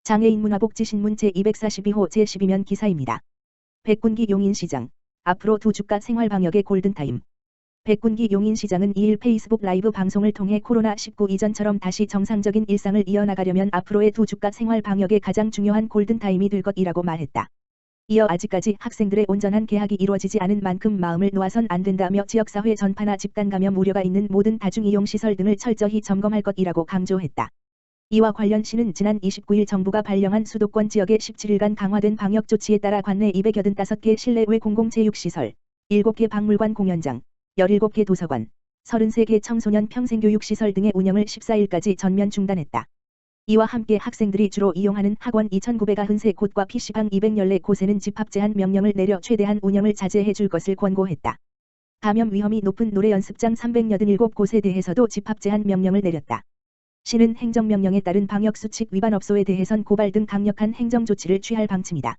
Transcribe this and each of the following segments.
장애인 문화복지신문 제242호 제12면 기사입니다. 백군기 용인시장. 앞으로 두 주가 생활방역의 골든타임. 백군기 용인시장은 2일 페이스북 라이브 방송을 통해 코로나19 이전처럼 다시 정상적인 일상을 이어나가려면 앞으로의 두 주가 생활방역의 가장 중요한 골든타임이 될 것이라고 말했다. 이어 아직까지 학생들의 온전한 개학이 이루어지지 않은 만큼 마음을 놓아선 안 된다며 지역사회 전파나 집단감염 우려가 있는 모든 다중이용시설 등을 철저히 점검할 것이라고 강조했다. 이와 관련 시는 지난 29일 정부가 발령한 수도권 지역의 17일간 강화된 방역 조치에 따라 관내 285개 실내외 공공체육시설, 7개 박물관 공연장, 17개 도서관, 33개 청소년 평생교육시설 등의 운영을 14일까지 전면 중단했다. 이와 함께 학생들이 주로 이용하는 학원 2,993곳과 PC방 214곳에는 집합 제한 명령을 내려 최대한 운영을 자제해 줄 것을 권고했다. 감염 위험이 높은 노래연습장 387곳에 대해서도 집합 제한 명령을 내렸다. 시는 행정명령에 따른 방역수칙 위반 업소에 대해선 고발 등 강력한 행정조치를 취할 방침이다.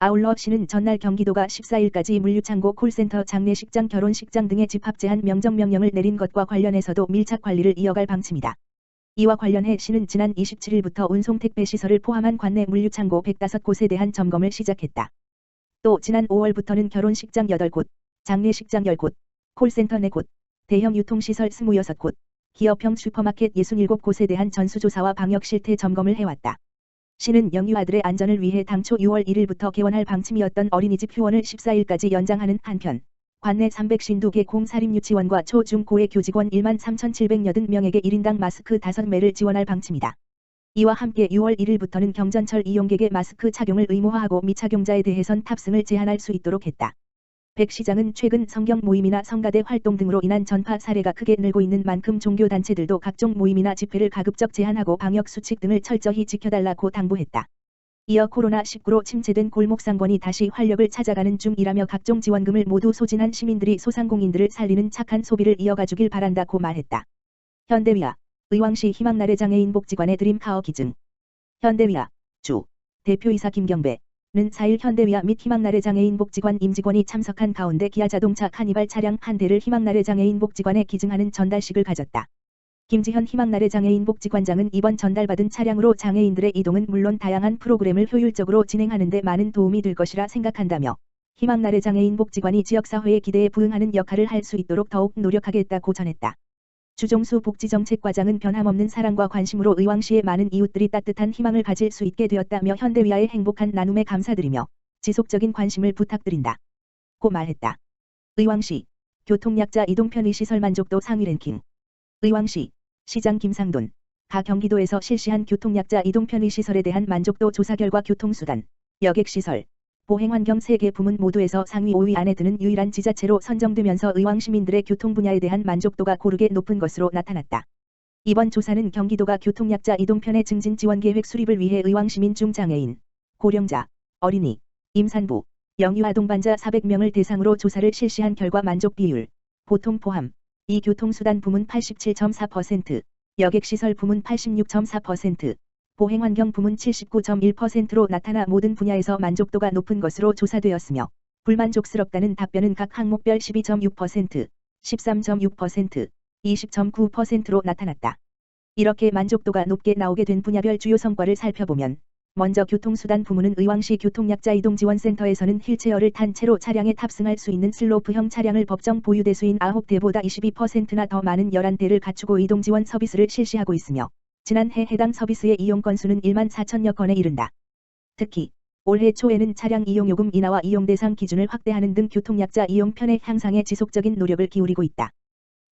아울러 시는 전날 경기도가 14일까지 물류창고, 콜센터, 장례식장, 결혼식장 등의 집합 제한 명령을 내린 것과 관련해서도 밀착 관리를 이어갈 방침이다. 이와 관련해 시는 지난 27일부터 운송택배시설을 포함한 관내 물류창고 105곳에 대한 점검을 시작했다. 또 지난 5월부터는 결혼식장 8곳, 장례식장 10곳, 콜센터 4곳, 대형 유통시설 26곳, 기업형 슈퍼마켓 67곳에 대한 전수조사와 방역 실태 점검을 해왔다. 시는 영유아들의 안전을 위해 당초 6월 1일부터 개원할 방침이었던 어린이집 휴원을 14일까지 연장하는 한편, 관내 352개 공사립유치원과 초, 중, 고의 교직원 13,780명에게 1인당 마스크 5매를 지원할 방침이다. 이와 함께 6월 1일부터는 경전철 이용객의 마스크 착용을 의무화하고 미착용자에 대해선 탑승을 제한할 수 있도록 했다. 백 시장은 최근 성경 모임이나 성가대 활동 등으로 인한 전파 사례가 크게 늘고 있는 만큼 종교단체들도 각종 모임이나 집회를 가급적 제한하고 방역수칙 등을 철저히 지켜달라고 당부했다. 이어 코로나19로 침체된 골목상권이 다시 활력을 찾아가는 중이라며 각종 지원금을 모두 소진한 시민들이 소상공인들을 살리는 착한 소비를 이어가주길 바란다고 말했다. 현대위아, 의왕시 희망나래 장애인 복지관의 드림카어 기증. 현대위아, 주, 대표이사 김경배. 는 4일 현대위아 및 희망나래 장애인 복지관 임직원이 참석한 가운데 기아자동차 카니발 차량 한 대를 희망나래 장애인 복지관에 기증하는 전달식을 가졌다. 김지현 희망나래 장애인 복지관장은 이번 전달받은 차량으로 장애인들의 이동은 물론 다양한 프로그램을 효율적으로 진행하는 데 많은 도움이 될 것이라 생각한다며 희망나래 장애인 복지관이 지역사회의 기대에 부응하는 역할을 할 수 있도록 더욱 노력하겠다고 전했다. 주종수 복지정책과장은 변함없는 사랑과 관심으로 의왕시의 많은 이웃들이 따뜻한 희망을 가질 수 있게 되었다며 현대위아의 행복한 나눔에 감사드리며 지속적인 관심을 부탁드린다. 고 말했다. 의왕시 교통약자 이동 편의시설 만족도 상위 랭킹. 의왕시 시장 김상돈 가 경기도에서 실시한 교통약자 이동 편의시설에 대한 만족도 조사 결과 교통수단, 여객시설, 보행환경 3개 부문 모두에서 상위 5위 안에 드는 유일한 지자체로 선정되면서 의왕 시민들의 교통 분야에 대한 만족도가 고르게 높은 것으로 나타났다. 이번 조사는 경기도가 교통약자 이동편의 증진 지원 계획 수립을 위해 의왕 시민 중 장애인, 고령자, 어린이, 임산부, 영유아 동반자 400명을 대상으로 조사를 실시한 결과 만족 비율, 보통 포함, 이 교통수단 부문 87.4%, 여객시설 부문 86.4%, 보행환경 부문 79.1%로 나타나 모든 분야에서 만족도가 높은 것으로 조사되었으며 불만족스럽다는 답변은 각 항목별 12.6%, 13.6%, 20.9%로 나타났다. 이렇게 만족도가 높게 나오게 된 분야별 주요 성과를 살펴보면 먼저 교통수단 부문은 의왕시 교통약자 이동지원센터에서는 휠체어를 탄 채로 차량에 탑승할 수 있는 슬로프형 차량을 법정 보유 대수인 9대보다 22%나 더 많은 11대를 갖추고 이동지원 서비스를 실시하고 있으며 지난해 해당 서비스의 이용 건수는 1만 4천여 건에 이른다. 특히 올해 초에는 차량 이용요금 인하와 이용 대상 기준을 확대하는 등 교통약자 이용 편의 향상에 지속적인 노력을 기울이고 있다.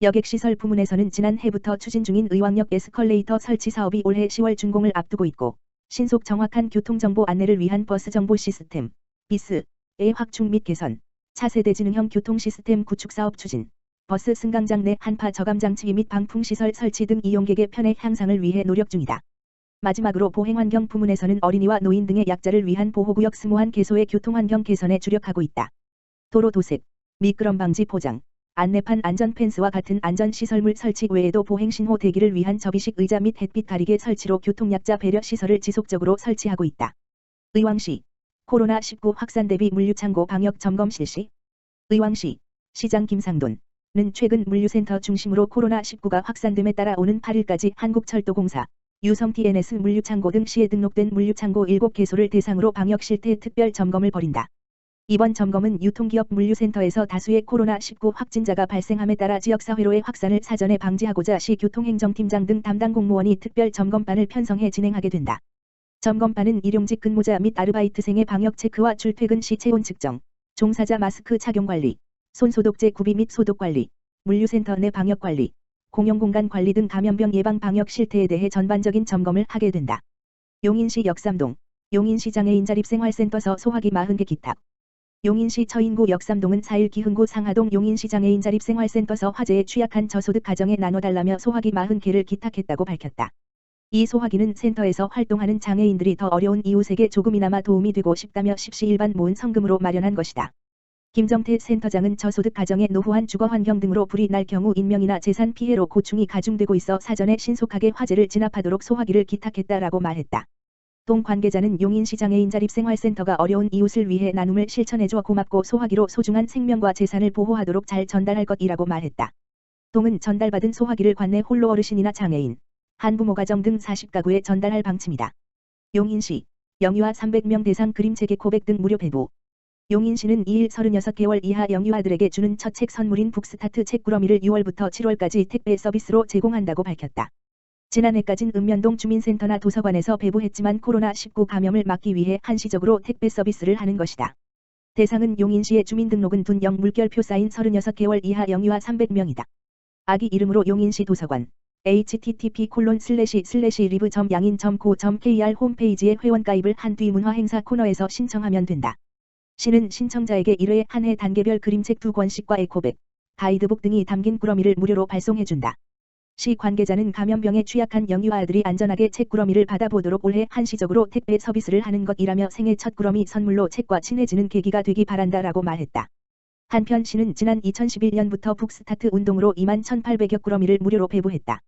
여객시설 부문에서는 지난해부터 추진 중인 의왕역 에스컬레이터 설치 사업이 올해 10월 준공을 앞두고 있고 신속 정확한 교통정보 안내를 위한 버스 정보 시스템, 비스의 확충 및 개선, 차세대 지능형 교통 시스템 구축 사업 추진, 버스 승강장 내 한파 저감 장치 및 방풍시설 설치 등 이용객의 편의 향상을 위해 노력 중이다. 마지막으로 보행환경 부문에서는 어린이와 노인 등의 약자를 위한 보호구역 스무한 개소의 교통환경 개선에 주력하고 있다. 도로 도색, 미끄럼 방지 포장, 안내판 안전 펜스와 같은 안전시설물 설치 외에도 보행신호 대기를 위한 접이식 의자 및 햇빛 가리개 설치로 교통약자 배려 시설을 지속적으로 설치하고 있다. 의왕시 코로나19 확산 대비 물류창고 방역 점검 실시. 의왕시 시장 김상돈 는 최근 물류센터 중심으로 코로나19가 확산됨에 따라 오는 8일까지 한국철도공사, 유성 TNS 물류창고 등 시에 등록된 물류창고 7개소를 대상으로 방역 실태 특별 점검을 벌인다. 이번 점검은 유통기업 물류센터에서 다수의 코로나19 확진자가 발생함에 따라 지역사회로의 확산을 사전에 방지하고자 시 교통행정팀장 등 담당 공무원이 특별 점검반을 편성해 진행하게 된다. 점검반은 일용직 근무자 및 아르바이트생의 방역 체크와 출퇴근 시 체온 측정, 종사자 마스크 착용 관리, 손소독제 구비 및 소독 관리, 물류센터 내 방역 관리, 공용공간 관리 등 감염병 예방 방역 실태에 대해 전반적인 점검을 하게 된다. 용인시 역삼동, 용인시 장애인자립생활센터서 소화기 40개 기탁. 용인시 처인구 역삼동은 4일 기흥구 상하동 용인시 장애인자립생활센터서 화재에 취약한 저소득 가정에 나눠달라며 소화기 40개를 기탁했다고 밝혔다. 이 소화기는 센터에서 활동하는 장애인들이 더 어려운 이웃에게 조금이나마 도움이 되고 싶다며 십시일반 모은 성금으로 마련한 것이다. 김정태 센터장은 저소득 가정의 노후한 주거 환경 등으로 불이 날 경우 인명이나 재산 피해로 고충이 가중되고 있어 사전에 신속하게 화재를 진압하도록 소화기를 기탁했다라고 말했다. 동 관계자는 용인시 장애인자립생활센터가 어려운 이웃을 위해 나눔을 실천해줘 고맙고 소화기로 소중한 생명과 재산을 보호하도록 잘 전달할 것이라고 말했다. 동은 전달받은 소화기를 관내 홀로 어르신이나 장애인, 한부모 가정 등 40가구에 전달할 방침이다. 용인시, 영유아 300명 대상 그림책 에코백 등 무료 배부. 용인시는 2일 36개월 이하 영유아들에게 주는 첫 책 선물인 북스타트 책꾸러미를 6월부터 7월까지 택배 서비스로 제공한다고 밝혔다. 지난해까진 읍면동 주민센터나 도서관에서 배부했지만 코로나19 감염을 막기 위해 한시적으로 택배 서비스를 하는 것이다. 대상은 용인시의 주민등록은 둔 영 물결표 쌓인 36개월 이하 영유아 300명이다. 아기 이름으로 용인시 도서관 http://live.양인.co.kr 홈페이지에 회원가입을 한 뒤 문화행사 코너에서 신청하면 된다. 시는 신청자에게 1회 한 해 단계별 그림책 2권씩과 에코백, 가이드북 등이 담긴 꾸러미를 무료로 발송해준다. 시 관계자는 감염병에 취약한 영유아들이 안전하게 책꾸러미를 받아보도록 올해 한시적으로 택배 서비스를 하는 것이라며 생애 첫 꾸러미 선물로 책과 친해지는 계기가 되기 바란다라고 말했다. 한편 시는 지난 2011년부터 북스타트 운동으로 21,800여 꾸러미를 무료로 배부했다.